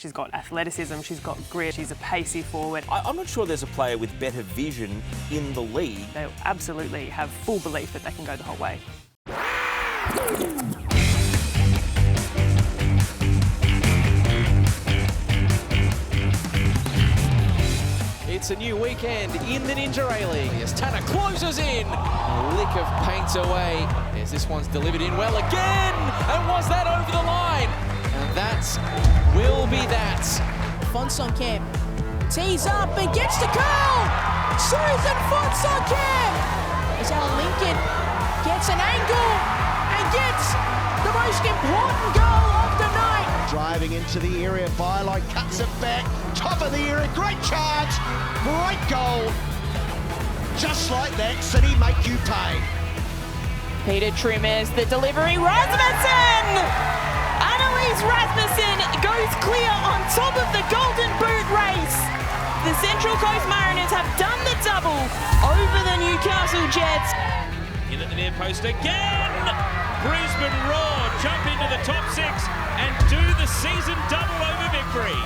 She's got athleticism, she's got grit, she's a pacey forward. I'm not sure there's a player with better vision in the league. They absolutely have full belief that they can go the whole way. It's a new weekend in the Ninja A-League as Tanner closes in. A lick of paint away as this one's delivered in well again. And was that over the line? And that will be that. Fonsonkamp tees up and gets the curl. Susan Fonsonkamp as our Lincoln gets an angle and gets the most important goal of the night. Driving into the area, Byline cuts it back, top of the area, great charge, great goal. Just like that, City make you pay. Peter Trimmers, the delivery, Rasmussen! Annalise Rasmussen goes clear on top of the Golden Boot race. The Central Coast Mariners have done the double over the Newcastle Jets. In at the near post again! Brisbane Roar jump into the top six and do the season double over victory.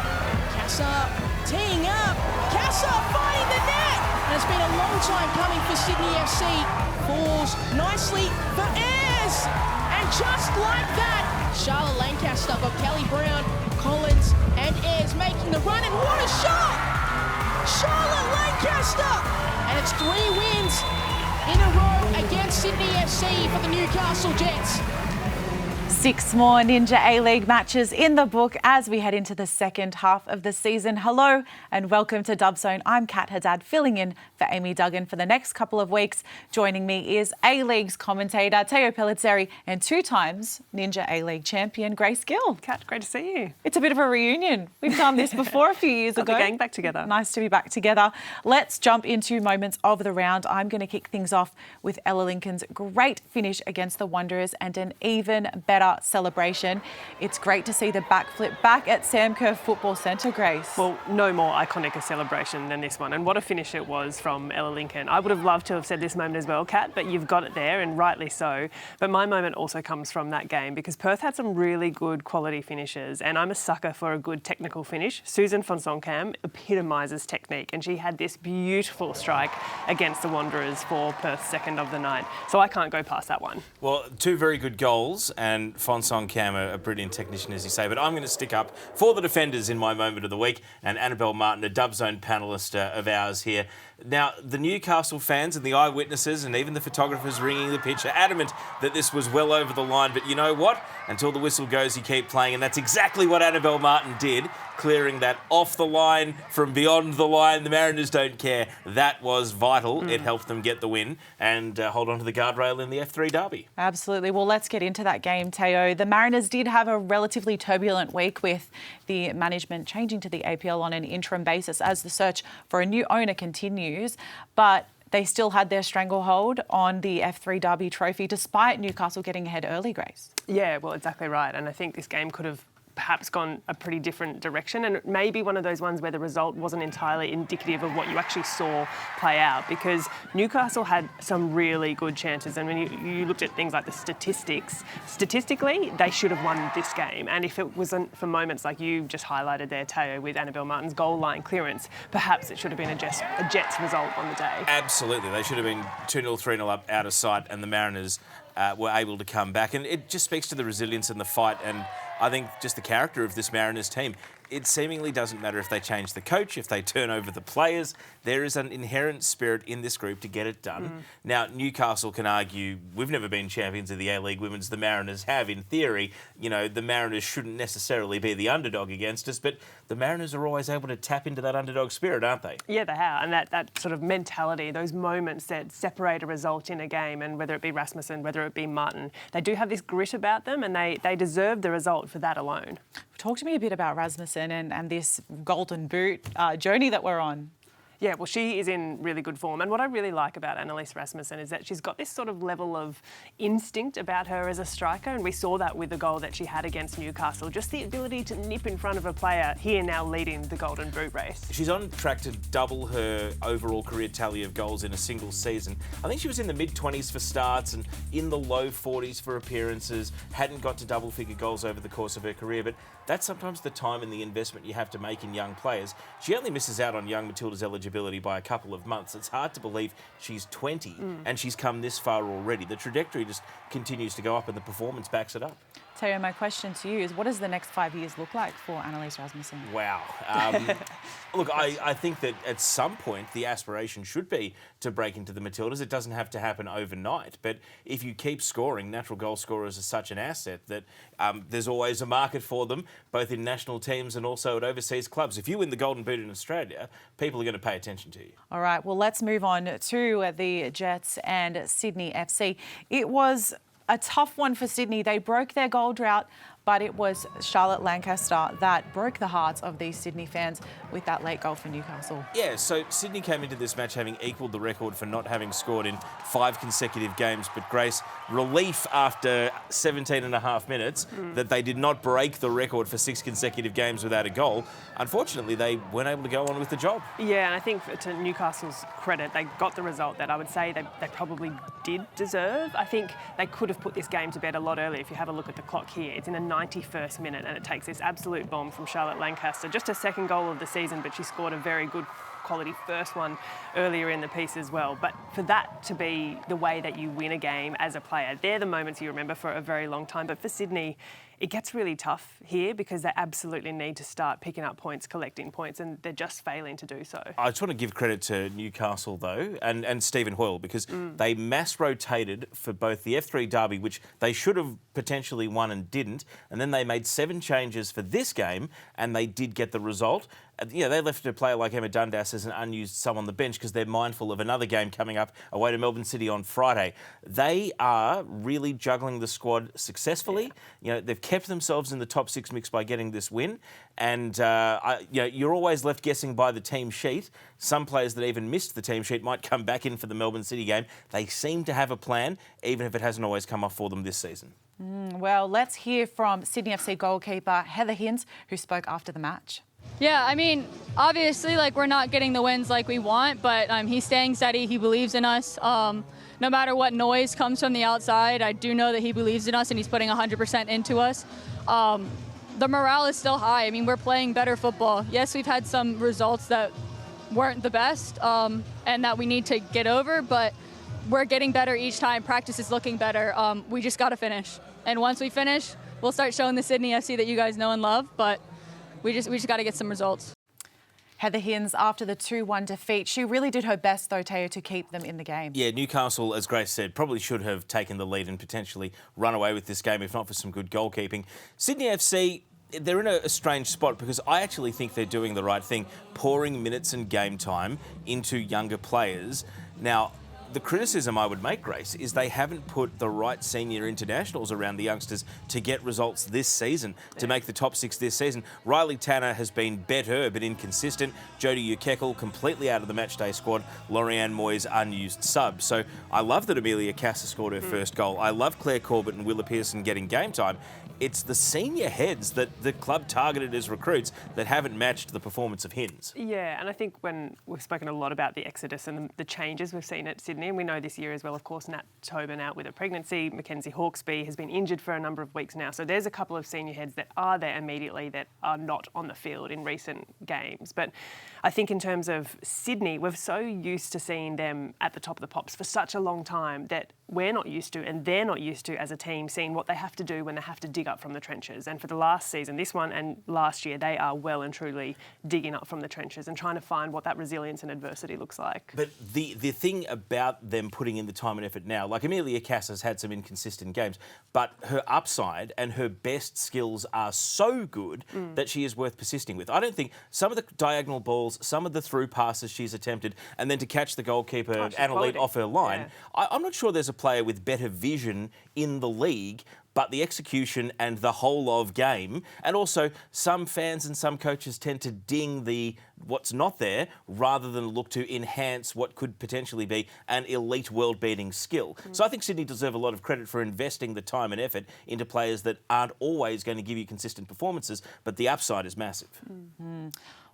Casa teeing up, Casa finding the net! And it's been a long time coming for Sydney FC. Falls nicely for Ayres! And just like that, Charlotte Lancaster got Kelly Brown, Collins and Ayres making the run, and what a shot! Charlotte Lancaster! And it's 3 wins in a row against Sydney FC for the Newcastle Jets. 6 more Ninja A-League matches in the book as we head into the second half of the season. Hello and welcome to Dub Zone. I'm Kat Haddad, filling in for Amy Duggan for the next couple of weeks. Joining me is A-League's commentator Teo Pellizzeri and 2 times Ninja A-League champion Grace Gill. Kat, great to see you. It's a bit of a reunion. We've done this before a few years ago. The gang back together. Nice to be back together. Let's jump into moments of the round. I'm going to kick things off with Ella Lincoln's great finish against the Wanderers and an even better celebration. It's great to see the backflip back at Sam Kerr Football Centre, Grace. Well, no more iconic a celebration than this one, and what a finish it was from Ella Lincoln. I would have loved to have said this moment as well, Kat, but you've got it there, and rightly so. But my moment also comes from that game because Perth had some really good quality finishes, and I'm a sucker for a good technical finish. Susan Fonsonkamp epitomises technique, and she had this beautiful strike against the Wanderers for Perth's second of the night. So I can't go past that one. Well, 2 very good goals, and Fonsonkamp, a brilliant technician, as you say. But I'm going to stick up for the defenders in my moment of the week, and Annabel Martin, a Dub Zone panellist of ours here. Now, the Newcastle fans and the eyewitnesses and even the photographers ringing the pitch are adamant that this was well over the line. But you know what? Until the whistle goes, you keep playing. And that's exactly what Annabel Martin did, clearing that off the line, from beyond the line. The Mariners don't care. That was vital. It helped them get the win and hold on to the guardrail in the F3 derby. Absolutely. Well, let's get into that game, Teo. The Mariners did have a relatively turbulent week with the management changing to the APL on an interim basis as the search for a new owner continues. But they still had their stranglehold on the F3 Derby trophy despite Newcastle getting ahead early, Grace. Yeah, well, exactly right. And I think this game could have perhaps gone a pretty different direction, and maybe one of those ones where the result wasn't entirely indicative of what you actually saw play out, because Newcastle had some really good chances, and when you looked at things like the statistics, statistically they should have won this game, and if it wasn't for moments like you just highlighted there, Teo, with Annabel Martin's goal line clearance, perhaps it should have been a Jets result on the day. Absolutely. They should have been 2-0, 3-0 up out of sight, and the Mariners were able to come back. And it just speaks to the resilience and the fight, and I think just the character of this Mariners team. It seemingly doesn't matter if they change the coach, if they turn over the players. There is an inherent spirit in this group to get it done. Now, Newcastle can argue, we've never been champions of the A-League Women's. The Mariners have, in theory. You know, the Mariners shouldn't necessarily be the underdog against us, but the Mariners are always able to tap into that underdog spirit, aren't they? Yeah, they are. And that sort of mentality, those moments that separate a result in a game, and whether it be Rasmussen, whether it be Martin, they do have this grit about them, and they deserve the result for that alone. Talk to me a bit about Rasmussen and this golden boot journey that we're on. Yeah, well, she is in really good form. And what I really like about Annalise Rasmussen is that she's got this sort of level of instinct about her as a striker. And we saw that with the goal that she had against Newcastle. Just the ability to nip in front of a player here now leading the Golden Boot race. She's on track to double her overall career tally of goals in a single season. I think she was in the mid-20s for starts and in the low 40s for appearances. Hadn't got to double-figure goals over the course of her career, but that's sometimes the time and the investment you have to make in young players. She only misses out on young Matilda's eligibility by a couple of months. It's hard to believe she's 20 and she's come this far already. The trajectory just continues to go up and the performance backs it up. Teo, my question to you is, what does the next 5 years look like for Annalise Rasmussen? Wow. Look, I think that at some point the aspiration should be to break into the Matildas. It doesn't have to happen overnight, but if you keep scoring, natural goal scorers are such an asset that there's always a market for them, both in national teams and also at overseas clubs. If you win the Golden Boot in Australia, people are going to pay attention to you. All right, well, let's move on to the Jets and Sydney FC. It was a tough one for Sydney. They broke their goal drought, but it was Charlotte Lancaster that broke the hearts of these Sydney fans with that late goal for Newcastle. Yeah, so Sydney came into this match having equalled the record for not having scored in 5 consecutive games, but Grace, relief after 17 and a half minutes that they did not break the record for 6 consecutive games without a goal. Unfortunately, they weren't able to go on with the job. Yeah, and I think to Newcastle's credit, they got the result that I would say they probably did deserve. I think they could have put this game to bed a lot earlier. If you have a look at the clock here, it's in the 91st minute and it takes this absolute bomb from Charlotte Lancaster. Just her second goal of the season, but she scored a very good quality first one earlier in the piece as well. But for that to be the way that you win a game as a player, they're the moments you remember for a very long time. But for Sydney, it gets really tough here because they absolutely need to start picking up points, collecting points, and they're just failing to do so. I just want to give credit to Newcastle, though, and Stephen Hoyle, because they mass rotated for both the F3 Derby, which they should have potentially won and didn't, and then they made 7 changes for this game, and they did get the result. Yeah, they left a player like Emma Dundas as an unused sub on the bench because they're mindful of another game coming up away to Melbourne City on Friday. They are really juggling the squad successfully. Yeah. You know, they've kept themselves in the top 6 mix by getting this win. And you're always left guessing by the team sheet. Some players that even missed the team sheet might come back in for the Melbourne City game. They seem to have a plan, even if it hasn't always come off for them this season. Well, let's hear from Sydney FC goalkeeper Heather Hinds, who spoke after the match. Yeah, I mean, obviously, we're not getting the wins like we want, but he's staying steady. He believes in us. No matter what noise comes from the outside, I do know that he believes in us and he's putting 100% into us. The morale is still high. I mean, we're playing better football. Yes, we've had some results that weren't the best and that we need to get over, but we're getting better each time. Practice is looking better. We just got to finish. And once we finish, we'll start showing the Sydney FC that you guys know and love, but we just got to get some results. Heather Hinds, after the 2-1 defeat, she really did her best, though, Teo, to keep them in the game. Yeah, Newcastle, as Grace said, probably should have taken the lead and potentially run away with this game, if not for some good goalkeeping. Sydney FC, they're in a strange spot because I actually think they're doing the right thing, pouring minutes and game time into younger players. Now, the criticism I would make, Grace, is they haven't put the right senior internationals around the youngsters to get results this season, to make the top 6 this season. Riley Tanner has been better but inconsistent. Jodie Ukekel completely out of the matchday squad. Laurianne Moyes unused sub. So I love that Amelia Casa scored her first goal. I love Claire Corbett and Willa Pearson getting game time. It's the senior heads that the club targeted as recruits that haven't matched the performance of Hinds. Yeah, and I think when we've spoken a lot about the exodus and the changes we've seen at Sydney, and we know this year as well, of course, Nat Tobin out with a pregnancy, Mackenzie Hawkesby has been injured for a number of weeks now. So there's a couple of senior heads that are there immediately that are not on the field in recent games. But I think in terms of Sydney, we're so used to seeing them at the top of the pops for such a long time that we're not used to, and they're not used to as a team, seeing what they have to do when they have to dig up from the trenches. And for the last season, this one and last year, they are well and truly digging up from the trenches and trying to find what that resilience and adversity looks like. But the thing about them putting in the time and effort now, like Amelia Cassa's had some inconsistent games, but her upside and her best skills are so good that she is worth persisting with. I don't think some of the diagonal balls, some of the through passes she's attempted, and then to catch the goalkeeper, Adelaide, off her line, I'm not sure there's a player with better vision in the league. but the execution and the whole of game, and also some fans and some coaches tend to ding the what's not there rather than look to enhance what could potentially be an elite world-beating skill. So I think Sydney deserve a lot of credit for investing the time and effort into players that aren't always going to give you consistent performances, but the upside is massive.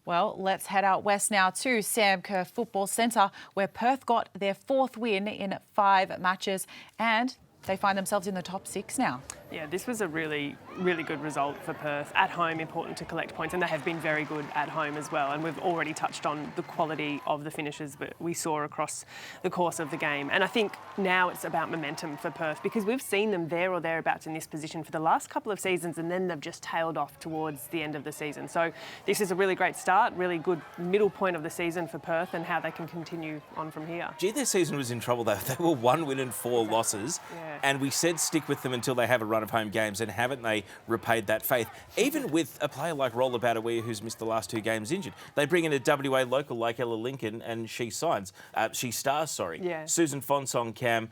Well, let's head out west now to Sam Kerr Football Centre, where Perth got their 4th win in 5 matches, and they find themselves in the top 6 now. Yeah, this was a really, really good result for Perth. At home, important to collect points, and they have been very good at home as well. And we've already touched on the quality of the finishes that we saw across the course of the game. And I think now it's about momentum for Perth, because we've seen them there or thereabouts in this position for the last couple of seasons, and then they've just tailed off towards the end of the season. So this is a really great start, really good middle point of the season for Perth, and how they can continue on from here. Gee, their season was in trouble though. They were 1 win and 4 losses, and we said stick with them until they have a run of home games, and haven't they repaid that faith? Even with a player like Roller Badawia, who's missed the last 2 games injured, they bring in a WA local like Ella Lincoln, and she stars. Yeah. Susan Fonsong Cam,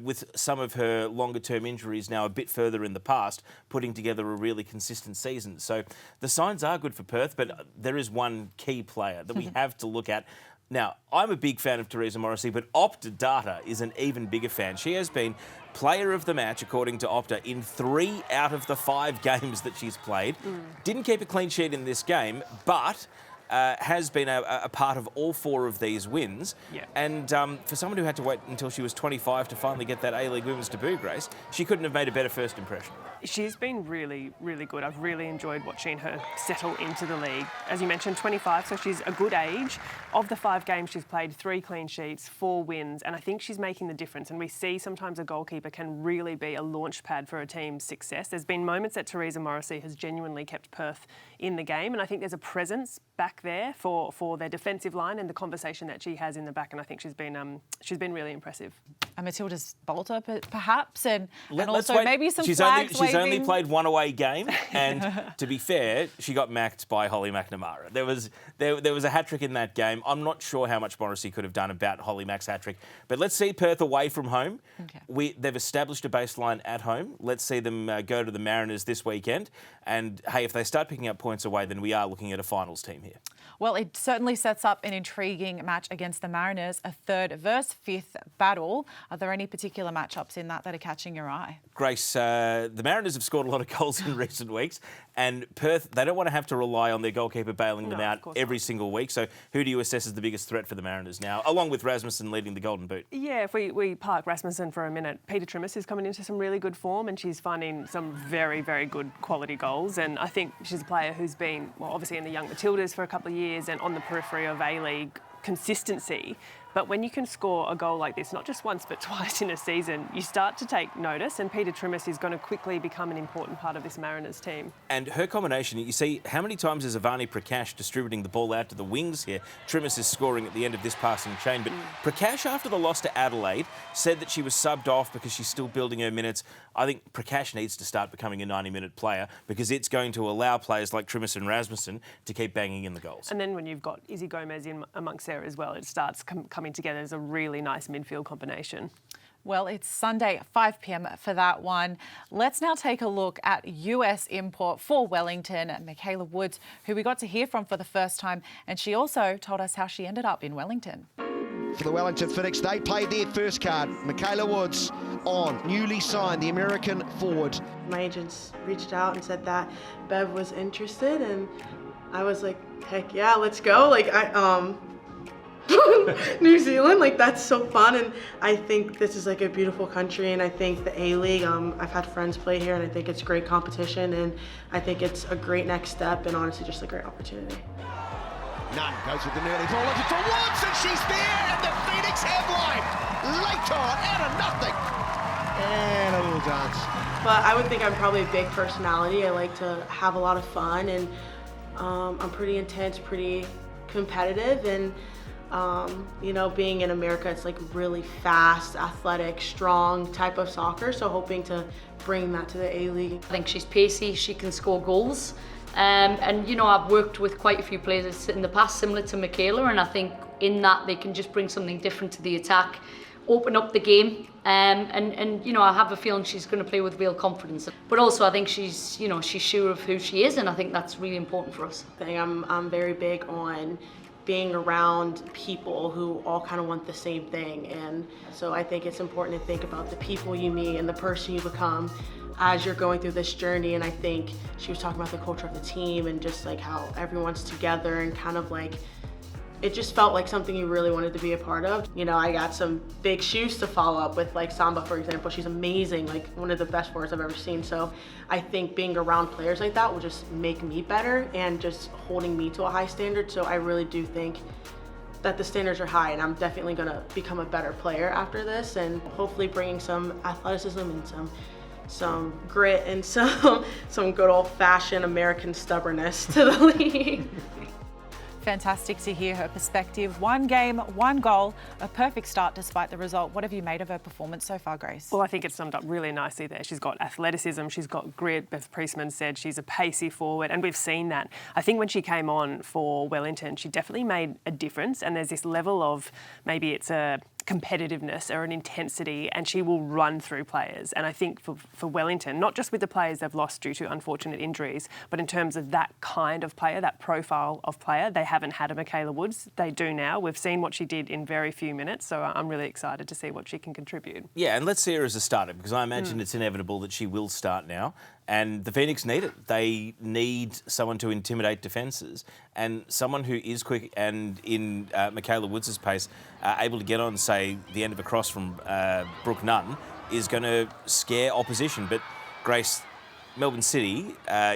with some of her longer-term injuries now a bit further in the past, putting together a really consistent season. So the signs are good for Perth, but there is one key player that we have to look at. Now, I'm a big fan of Teresa Morrissey, but Opta Data is an even bigger fan. She has been player of the match, according to Opta, in 3 out of the 5 games that she's played. Didn't keep a clean sheet in this game, but has been a part of all 4 of these wins. Yeah. And for someone who had to wait until she was 25 to finally get that A-League Women's debut, Grace, she couldn't have made a better first impression. She's been really, really good. I've really enjoyed watching her settle into the league. As you mentioned, 25, so she's a good age. Of the 5 games she's played, 3 clean sheets, 4 wins, and I think she's making the difference. And we see sometimes a goalkeeper can really be a launch pad for a team's success. There's been moments that Teresa Morrissey has genuinely kept Perth in the game, and I think there's a presence back there for their defensive line and the conversation that she has in the back, and I think she's been really impressive. And Matilda's bolter, perhaps, and Let's also wait. maybe some She's flags only waving. played 1 away game, and to be fair, she got macked by Holly McNamara. There was a hat trick in that game. I'm not sure how much Morrissey could have done about Holly Mack's hat trick, but let's see Perth away from home. Okay. They've established a baseline at home. Let's see them go to the Mariners this weekend, and hey, if they start picking up points away, then we are looking at a finals team here. Well, it certainly sets up an intriguing match against the Mariners, a 3rd versus 5th battle. Are there any particular matchups in that are catching your eye? Grace, the Mariners have scored a lot of goals in recent weeks, and Perth, they don't want to have to rely on their goalkeeper bailing them out every single week. So who do you assess as the biggest threat for the Mariners now, along with Rasmussen leading the Golden Boot? Yeah, if we park Rasmussen for a minute, Peter Trimmis is coming into some really good form, and she's finding some very, very good quality goals. And I think she's a player who's been, well, obviously in the Young Matildas for a couple of years and on the periphery of A-League consistency. But when you can score a goal like this, not just once but twice in a season, you start to take notice, and Peter Trimmis is going to quickly become an important part of this Mariners team. And her combination, you see, how many times is Avani Prakash distributing the ball out to the wings here? Trimmis is scoring at the end of this passing chain. But Prakash, after the loss to Adelaide, said that she was subbed off because she's still building her minutes. I think Prakash needs to start becoming a 90-minute player, because it's going to allow players like Trimmis and Rasmussen to keep banging in the goals. And then when you've got Izzy Gomez in amongst there as well, it starts coming together as a really nice midfield combination. Well, it's Sunday, 5 p.m. for that one. Let's now take a look at US import for Wellington, Makala Woods, who we got to hear from for the first time, and she also told us how she ended up in Wellington. For the Wellington Phoenix, they played their first card. Makala Woods on, newly signed, the American forward. My agents reached out and said that Bev was interested, and I was like, heck yeah, let's go. Like, New Zealand, like, that's so fun, and I think this is like a beautiful country, and I think the A-League, I've had friends play here, and I think it's great competition, and I think it's a great next step, and honestly just a great opportunity. Nunn goes with the nearly ball looking for Woods, and she's there, and the Phoenix have line. Late on, out of nothing. And a little dance. But I would think I'm probably a big personality. I like to have a lot of fun, and I'm pretty intense, pretty competitive, and being in America, it's like really fast, athletic, strong type of soccer. So hoping to bring that to the A-League. I think she's pacey, she can score goals. I've worked with quite a few players in the past similar to Makala, and I think in that they can just bring something different to the attack, open up the game. And you know, I have a feeling she's going to play with real confidence. But also, I think she's sure of who she is, and I think that's really important for us. I'm very big on being around people who all kind of want the same thing, and so I think it's important to think about the people you meet and the person you become as you're going through this journey. And I think she was talking about the culture of the team and just like how everyone's together, and kind of like it just felt like something you really wanted to be a part of. You know, I got some big shoes to follow up with, like Samba, for example. She's amazing, like one of the best forwards I've ever seen. So I think being around players like that will just make me better and just holding me to a high standard. So I really do think that the standards are high, and I'm definitely gonna become a better player after this, and hopefully bringing some athleticism and some grit and some good old-fashioned American stubbornness to the league. Fantastic to hear her perspective. 1 game, 1 goal, a perfect start despite the result. What have you made of her performance so far, Grace? Well, I think it's summed up really nicely there. She's got athleticism, she's got grit. Beth Priestman said she's a pacey forward, and we've seen that. I think when she came on for Wellington, she definitely made a difference, and there's this level of, maybe it's a competitiveness or an intensity, and she will run through players. And I think for Wellington, not just with the players they've lost due to unfortunate injuries, but in terms of that kind of player, that profile of player, they haven't had a Makala Woods. They do now. We've seen what she did in very few minutes, so I'm really excited to see what she can contribute. Yeah, and let's see her as a starter, because I imagine it's inevitable that she will start now. And the Phoenix need it. They need someone to intimidate defences, and someone who is quick and in Makala Woods' pace, able to get on, say, the end of a cross from Brooke Nunn, is going to scare opposition. But Grace, Melbourne City,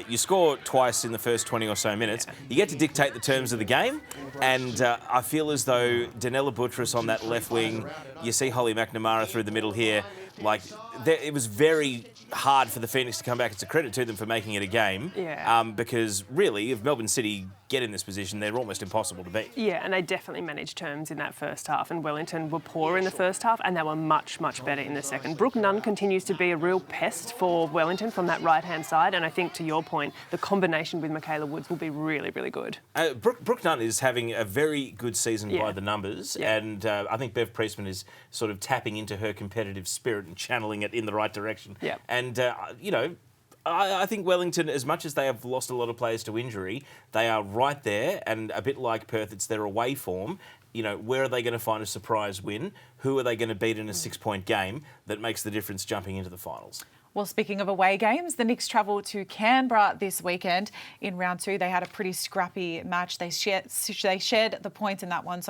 you score twice in the first 20 or so minutes. You get to dictate the terms of the game, and I feel as though Danella Buttress on that left wing, you see Holly McNamara through the middle here, like, it was very hard for the Phoenix to come back. It's a credit to them for making it a game. Yeah. Because really, if Melbourne City get in this position, they're almost impossible to beat. Yeah, and they definitely managed terms in that first half, and Wellington were poor in the first half, and they were much, much better in the second. Brooke Nunn continues to be a real pest for Wellington from that right-hand side, and I think, to your point, the combination with Makala Woods will be really, really good. Brooke Nunn is having a very good season by the numbers, and I think Bev Priestman is sort of tapping into her competitive spirit and channeling it in the right direction. Yeah. And, you know, I think Wellington, as much as they have lost a lot of players to injury, they are right there, and a bit like Perth, it's their away form. You know, where are they going to find a surprise win? Who are they going to beat in a 6-point game that makes the difference jumping into the finals? Well, speaking of away games, the Knicks travel to Canberra this weekend. In round 2, they had a pretty scrappy match. They shared the points in that one,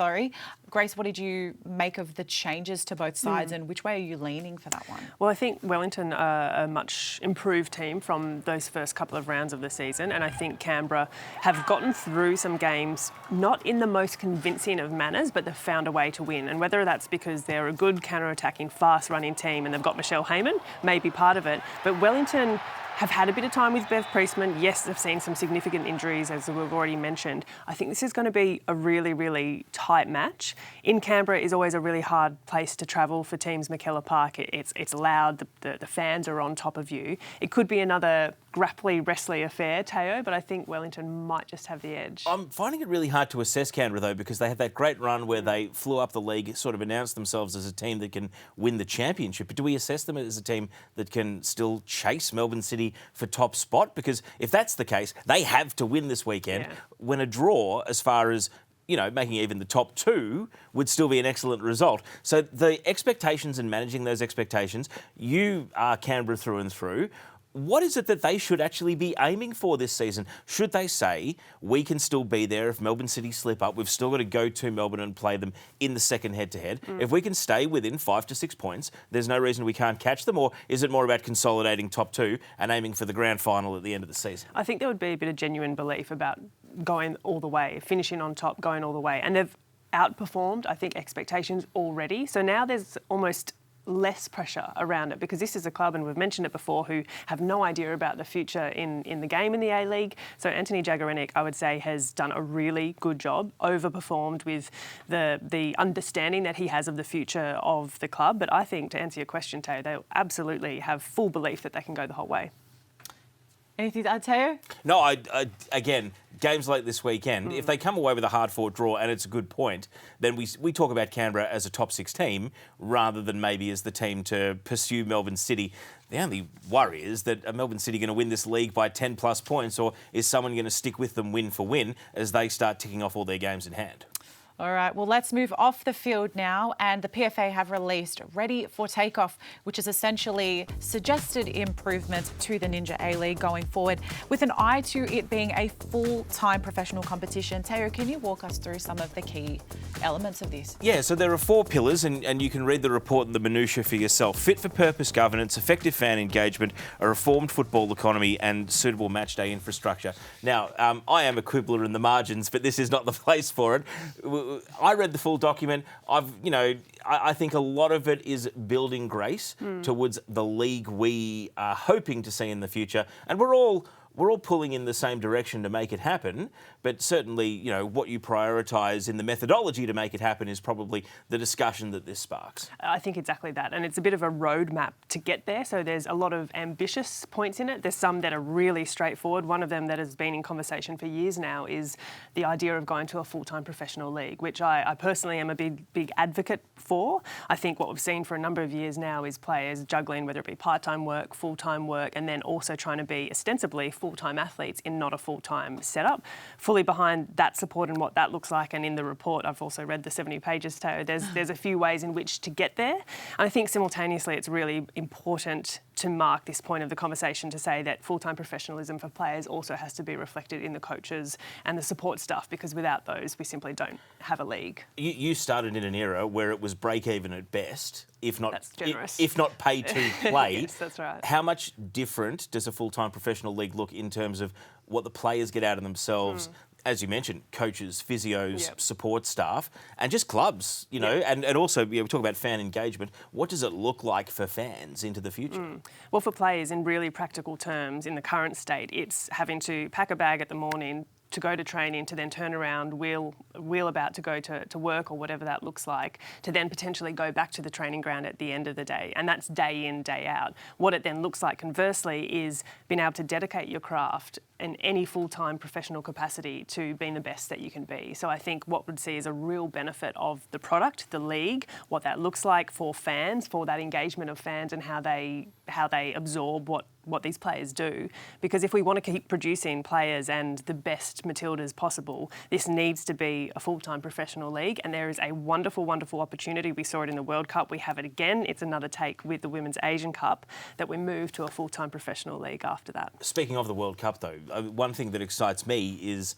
Grace, what did you make of the changes to both sides, and which way are you leaning for that one? Well, I think Wellington are a much improved team from those first couple of rounds of the season, and I think Canberra have gotten through some games not in the most convincing of manners, but they've found a way to win. And whether that's because they're a good counter-attacking, fast-running team and they've got Michelle Heyman, may be part of it. But Wellington have had a bit of time with Bev Priestman. Yes, they've seen some significant injuries, as we've already mentioned. I think this is going to be a really, really tight match. In Canberra is always a really hard place to travel for teams. Makala Park, it's loud, the fans are on top of you. It could be another grapply, wrestly affair, Teo, but I think Wellington might just have the edge. I'm finding it really hard to assess Canberra, though, because they had that great run where they flew up the league, sort of announced themselves as a team that can win the championship. But do we assess them as a team that can still chase Melbourne City for top spot? Because if that's the case, they have to win this weekend. Yeah. When a draw, as far as, you know, making even the top 2 would still be an excellent result. So the expectations and managing those expectations, you are Canberra through and through. What is it that they should actually be aiming for this season? Should they say, we can still be there if Melbourne City slip up, we've still got to go to Melbourne and play them in the second head-to-head. If we can stay within 5 to 6 points, there's no reason we can't catch them? Or is it more about consolidating top 2 and aiming for the grand final at the end of the season? I think there would be a bit of genuine belief about going all the way, finishing on top, going all the way. And they've outperformed, I think, expectations already. So now there's almost less pressure around it, because this is a club, and we've mentioned it before, who have no idea about the future in the game in the A-League. So Anthony Jagorenic, I would say, has done a really good job, overperformed with the understanding that he has of the future of the club. But I think, to answer your question, Teo, they absolutely have full belief that they can go the whole way. Anything to add, Teo? No, again, games like this weekend, if they come away with a hard-fought draw, and it's a good point, then we talk about Canberra as a top 6 team rather than maybe as the team to pursue Melbourne City. The only worry is that are Melbourne City going to win this league by 10-plus points, or is someone going to stick with them win for win as they start ticking off all their games in hand? All right, well, let's move off the field now. And the PFA have released Ready for Takeoff, which is essentially suggested improvements to the Ninja A-League going forward, with an eye to it being a full-time professional competition. Teo, can you walk us through some of the key elements of this? Yeah, so there are 4 pillars, and you can read the report and the minutiae for yourself. Fit-for-purpose governance, effective fan engagement, a reformed football economy, and suitable match day infrastructure. Now, I am a quibbler in the margins, but this is not the place for it. I read the full document. I think a lot of it is building grace towards the league we are hoping to see in the future, and we're all pulling in the same direction to make it happen. But certainly, what you prioritise in the methodology to make it happen is probably the discussion that this sparks. I think exactly that. And it's a bit of a roadmap to get there. So there's a lot of ambitious points in it. There's some that are really straightforward. One of them that has been in conversation for years now is the idea of going to a full-time professional league, which I personally am a big advocate for. I think what we've seen for a number of years now is players juggling, whether it be part-time work, full-time work, and then also trying to be ostensibly full-time athletes in not a full-time setup. Fully behind that support and what that looks like, and in the report, I've also read the 70 pages, Teo, there's a few ways in which to get there. And I think simultaneously it's really important to mark this point of the conversation to say that full-time professionalism for players also has to be reflected in the coaches and the support staff, because without those, we simply don't have a league. You started in an era where it was break-even at best, if not That's generous. if not pay to play. Yes, that's right. How much different does a full-time professional league look in terms of what the players get out of themselves? As you mentioned, coaches, physios, support staff, and just clubs, and also we talk about fan engagement. What does it look like for fans into the future? Well, for players, in really practical terms, in the current state, it's having to pack a bag at the morning to go to training, to then turn around, wheel about to go to work or whatever that looks like, to then potentially go back to the training ground at the end of the day. And that's day in, day out. What it then looks like, conversely, is being able to dedicate your craft in any full-time professional capacity to being the best that you can be. So I think what we'd see is a real benefit of the product, the league, what that looks like for fans, for that engagement of fans, and how they absorb what these players do. Because if we want to keep producing players and the best Matildas possible, this needs to be a full-time professional league, and there is a wonderful, wonderful opportunity. We saw it in the World Cup. We have it again. It's another take with the Women's Asian Cup, that we move to a full-time professional league after that. Speaking of the World Cup, though, one thing that excites me is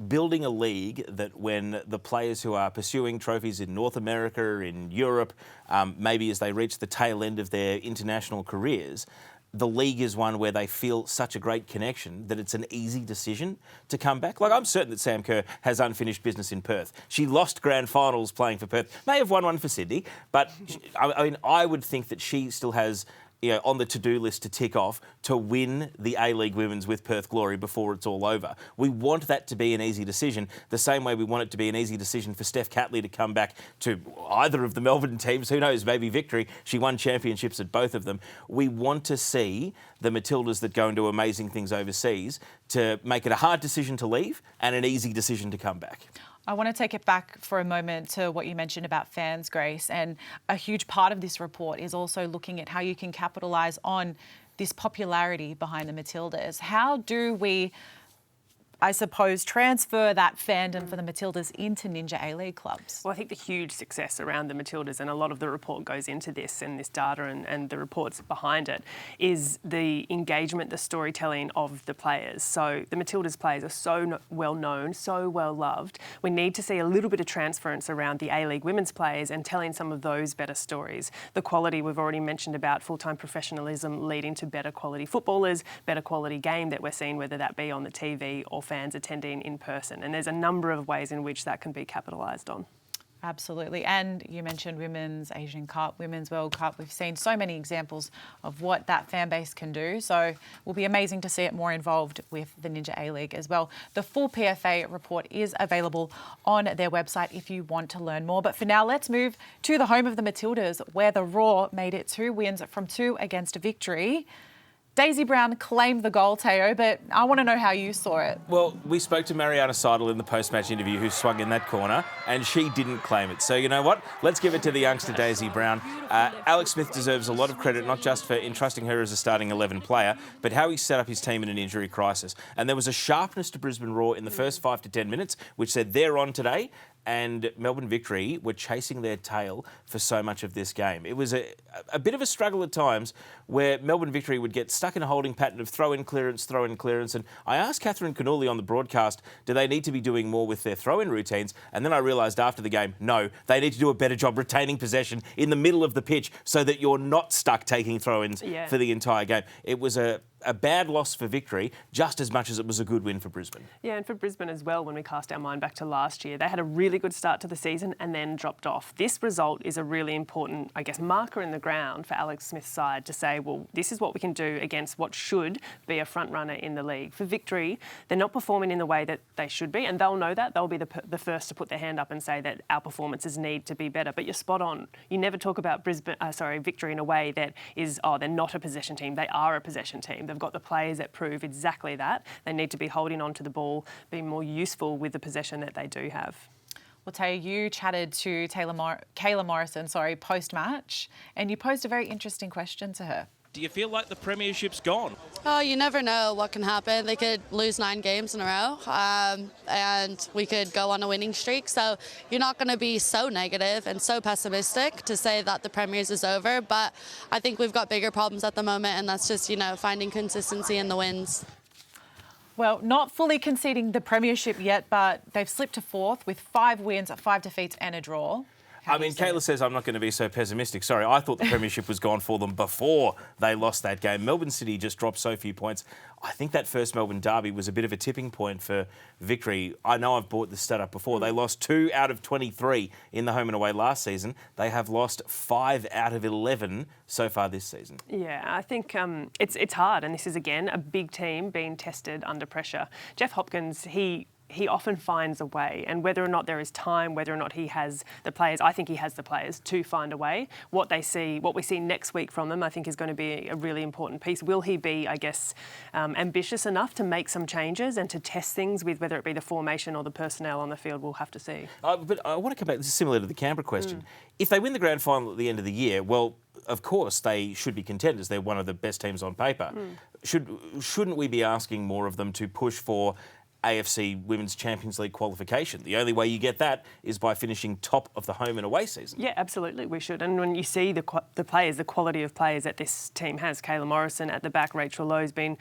building a league that when the players who are pursuing trophies in North America, in Europe, maybe as they reach the tail end of their international careers, the league is one where they feel such a great connection that it's an easy decision to come back. Like, I'm certain that Sam Kerr has unfinished business in Perth. She lost grand finals playing for Perth, may have won one for Sydney, but I would think that she still has on the to-do list to tick off to win the A-League Women's with Perth Glory before it's all over. We want that to be an easy decision, the same way we want it to be an easy decision for Steph Catley to come back to either of the Melbourne teams. Who knows, maybe Victory. She won championships at both of them. We want to see the Matildas that go and do amazing things overseas to make it a hard decision to leave and an easy decision to come back. I want to take it back for a moment to what you mentioned about fans, Grace, and a huge part of this report is also looking at how you can capitalise on this popularity behind the Matildas. How do we, I suppose, transfer that fandom for the Matildas into Ninja A-League clubs? Well, I think the huge success around the Matildas, and a lot of the report goes into this and this data and the reports behind it, is the engagement, the storytelling of the players. So the Matildas players are so well known, so well loved. We need to see a little bit of transference around the A-League women's players and telling some of those better stories. The quality we've already mentioned about full-time professionalism leading to better quality footballers, better quality game that we're seeing, whether that be on the TV or fans attending in person. And there's a number of ways in which that can be capitalised on. Absolutely. And you mentioned Women's Asian Cup, Women's World Cup. We've seen so many examples of what that fan base can do. So it will be amazing to see it more involved with the Ninja A-League as well. The full PFA report is available on their website if you want to learn more. But for now, let's move to the home of the Matildas, where the Roar made it 2 wins from 2 against Victory. Daisy Brown claimed the goal, Teo, but I want to know how you saw it. Well, we spoke to Mariana Seidel in the post-match interview who swung in that corner, and she didn't claim it. So you know what? Let's give it to the youngster Daisy Brown. Alex Smith deserves a lot of credit, not just for entrusting her as a starting 11 player, but how he set up his team in an injury crisis. And there was a sharpness to Brisbane Roar in the first 5 to 10 minutes, which said they're on today. And Melbourne Victory were chasing their tail for so much of this game. It was a bit of a struggle at times where Melbourne Victory would get stuck in a holding pattern of throw-in clearance. And I asked Catherine Cannulli on the broadcast, do they need to be doing more with their throw-in routines? And then I realised after the game, no, they need to do a better job retaining possession in the middle of the pitch so that you're not stuck taking throw-ins for the entire game. It was a bad loss for Victory, just as much as it was a good win for Brisbane. Yeah, and for Brisbane as well, when we cast our mind back to last year, they had a really good start to the season and then dropped off. This result is a really important, I guess, marker in the ground for Alex Smith's side to say, well, this is what we can do against what should be a front runner in the league. For Victory, they're not performing in the way that they should be, and they'll know that. They'll be the first to put their hand up and say that our performances need to be better. But you're spot on. You never talk about Victory in a way that is, oh, they're not a possession team. They are a possession team. They've got the players that prove exactly that. They need to be holding on to the ball, being more useful with the possession that they do have. Well, Teo, you chatted to Kayla Morrison, post-match, and you posed a very interesting question to her. Do you feel like the premiership's gone? Oh, you never know what can happen. They could lose 9 games in a row, and we could go on a winning streak. So you're not going to be so negative and so pessimistic to say that the Premiers is over. But I think we've got bigger problems at the moment, and that's just, finding consistency in the wins. Well, not fully conceding the premiership yet, but they've slipped to 4th with 5 wins, 5 defeats and a draw. Kayla says I'm not going to be so pessimistic. Sorry, I thought the premiership was gone for them before they lost that game. Melbourne City just dropped so few points. I think that first Melbourne derby was a bit of a tipping point for Victory. I know I've brought this stat up before. They lost 2 out of 23 in the home and away last season. They have lost 5 out of 11 so far this season. Yeah, I think it's hard, and this is, again, a big team being tested under pressure. Jeff Hopkins, he often finds a way, and whether or not there is time, whether or not he has the players, I think he has the players to find a way. What we see next week from them, I think is going to be a really important piece. Will he be, I guess, ambitious enough to make some changes and to test things with whether it be the formation or the personnel on the field? We'll have to see. But I want to come back, this is similar to the Canberra question. If they win the grand final at the end of the year, well, of course they should be contenders. They're one of the best teams on paper. Shouldn't we be asking more of them to push for AFC Women's Champions League qualification? The only way you get that is by finishing top of the home and away season. Yeah, absolutely, we should. And when you see the players, the quality of players that this team has, Kayla Morrison at the back, Rachel Lowe's been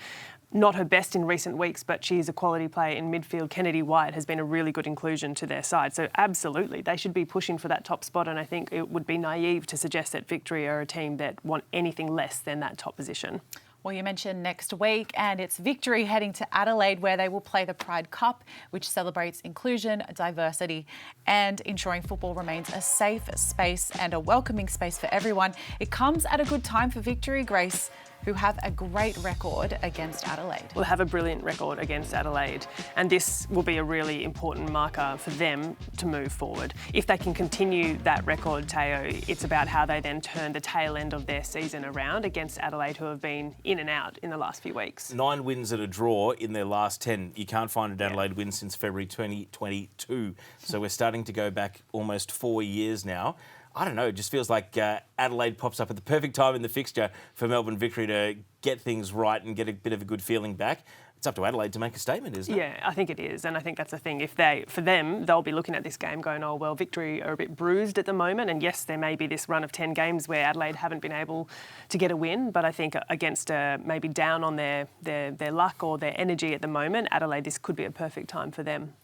not her best in recent weeks, but she is a quality player in midfield. Kennedy White has been a really good inclusion to their side. So absolutely, they should be pushing for that top spot, and I think it would be naive to suggest that Victory are a team that want anything less than that top position. Well, you mentioned next week, and it's Victory heading to Adelaide, where they will play the Pride Cup, which celebrates inclusion, diversity, and ensuring football remains a safe space and a welcoming space for everyone. It comes at a good time for Victory, Grace, who have a great record against Adelaide. Will have a brilliant record against Adelaide, and this will be a really important marker for them to move forward. If they can continue that record, Teo, it's about how they then turn the tail end of their season around against Adelaide, who have been in and out in the last few weeks. 9 wins and a draw in their last 10. You can't find an Adelaide win since February 2022. So we're starting to go back almost 4 years now. I don't know, it just feels like Adelaide pops up at the perfect time in the fixture for Melbourne Victory to get things right and get a bit of a good feeling back. It's up to Adelaide to make a statement, isn't it? Yeah, I think it is, and I think that's the thing. For them, they'll be looking at this game going, oh, well, Victory are a bit bruised at the moment, and yes, there may be this run of 10 games where Adelaide haven't been able to get a win, but I think against maybe down on their luck or their energy at the moment, Adelaide, this could be a perfect time for them.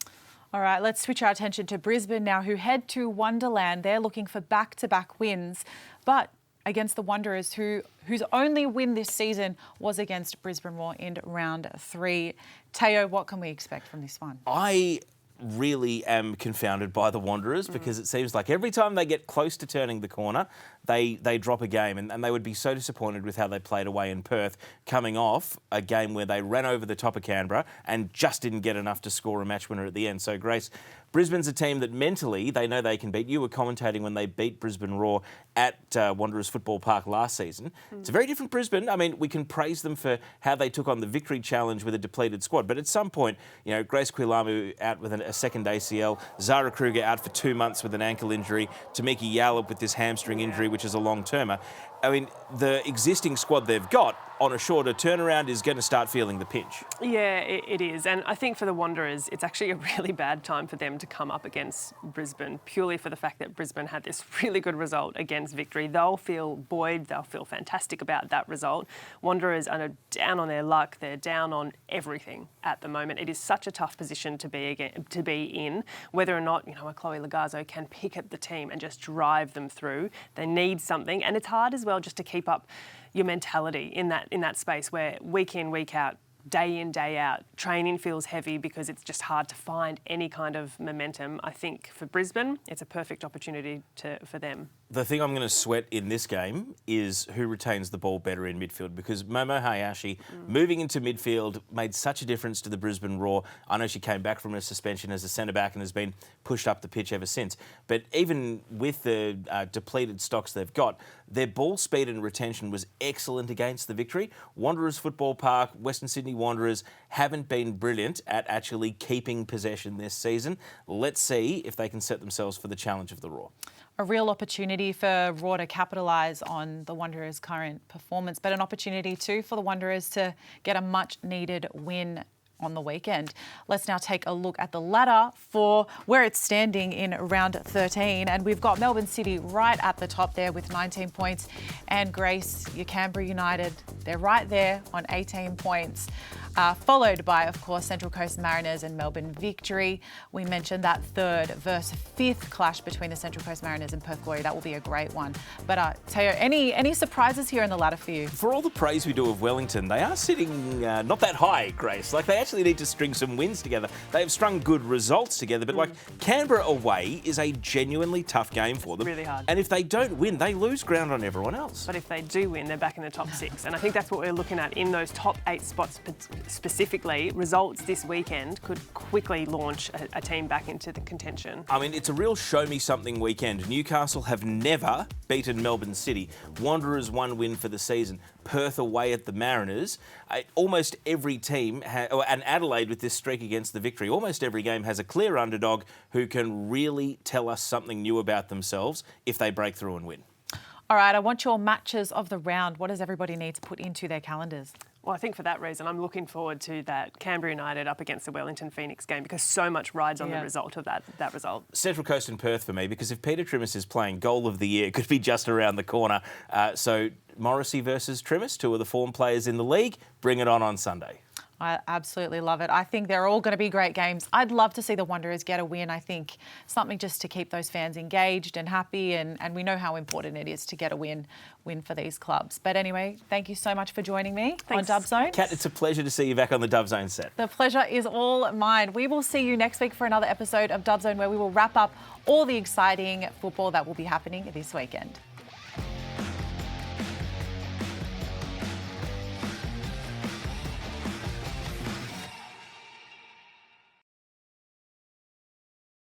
All right, let's switch our attention to Brisbane now, who head to Wonderland. They're looking for back-to-back wins, but against the Wanderers, whose only win this season was against Brisbane Roar in round 3. Teo, what can we expect from this one? I really am confounded by the Wanderers because it seems like every time they get close to turning the corner, they drop a game, and they would be so disappointed with how they played away in Perth, coming off a game where they ran over the top of Canberra and just didn't get enough to score a match winner at the end. So, Grace, Brisbane's a team that mentally they know they can beat. You were commentating when they beat Brisbane Roar at Wanderers Football Park last season. It's a very different Brisbane. I mean, we can praise them for how they took on the victory challenge with a depleted squad, but at some point, you know, Grace Quilamu out with a second ACL, Zara Kruger out for 2 months with an ankle injury, Tamiki Yallop with this hamstring injury, which is a long-termer. I mean, the existing squad they've got on a shorter turnaround is going to start feeling the pinch. Yeah, it is. And I think for the Wanderers, it's actually a really bad time for them to come up against Brisbane, purely for the fact that Brisbane had this really good result against Victory. They'll feel buoyed. They'll feel fantastic about that result. Wanderers are down on their luck. They're down on everything at the moment. It is such a tough position to be in, whether or not, you know, a Chloe Lagazo can pick up the team and just drive them through. They need something. And it's hard as well just to keep up your mentality in that space where week in, week out, day in, day out, training feels heavy because it's just hard to find any kind of momentum. I think for Brisbane, it's a perfect opportunity for them. The thing I'm going to sweat in this game is who retains the ball better in midfield, because Momo Hayashi moving into midfield made such a difference to the Brisbane Roar. I know she came back from a suspension as a centre-back and has been pushed up the pitch ever since. But even with the depleted stocks they've got, their ball speed and retention was excellent against the Victory. Wanderers Football Park, Western Sydney Wanderers haven't been brilliant at actually keeping possession this season. Let's see if they can set themselves for the challenge of the Roar. A real opportunity for Roar to capitalise on the Wanderers' current performance, but an opportunity too for the Wanderers to get a much-needed win on the weekend. Let's now take a look at the ladder for where it's standing in round 13. And we've got Melbourne City right at the top there with 19 points. And Grace, your Canberra United, they're right there on 18 points. Followed by, of course, Central Coast Mariners and Melbourne Victory. We mentioned that third versus fifth clash between the Central Coast Mariners and Perth Glory. That will be a great one. But Teo, any surprises here in the ladder for you? For all the praise we do of Wellington, they are sitting not that high, Grace. Like, they actually need to string some wins together. They have strung good results together, but like Canberra away is a genuinely tough game for them. Really hard. And if they don't win, they lose ground on everyone else. But if they do win, they're back in the top 6. And I think that's what we're looking at in those top 8 spots specifically. Results this weekend could quickly launch a team back into the contention. I mean, it's a real show-me-something weekend. Newcastle have never beaten Melbourne City. Wanderers 1 win for the season. Perth away at the Mariners. Almost every team, and Adelaide with this streak against the Victory, almost every game has a clear underdog who can really tell us something new about themselves if they break through and win. All right, I want your matches of the round. What does everybody need to put into their calendars? Well, I think for that reason, I'm looking forward to that Canberra United up against the Wellington Phoenix game because so much rides on the result of that result. Central Coast and Perth for me, because if Peter Trimmis is playing goal of the year, it could be just around the corner. So Morrissey versus Trimmis, 2 of the form players in the league. Bring it on Sunday. I absolutely love it. I think they're all going to be great games. I'd love to see the Wanderers get a win. I think something just to keep those fans engaged and happy, and we know how important it is to get a win for these clubs. But anyway, thank you so much for joining me on Dub Zone. Kat, it's a pleasure to see you back on the Dub Zone set. The pleasure is all mine. We will see you next week for another episode of Dub Zone where we will wrap up all the exciting football that will be happening this weekend.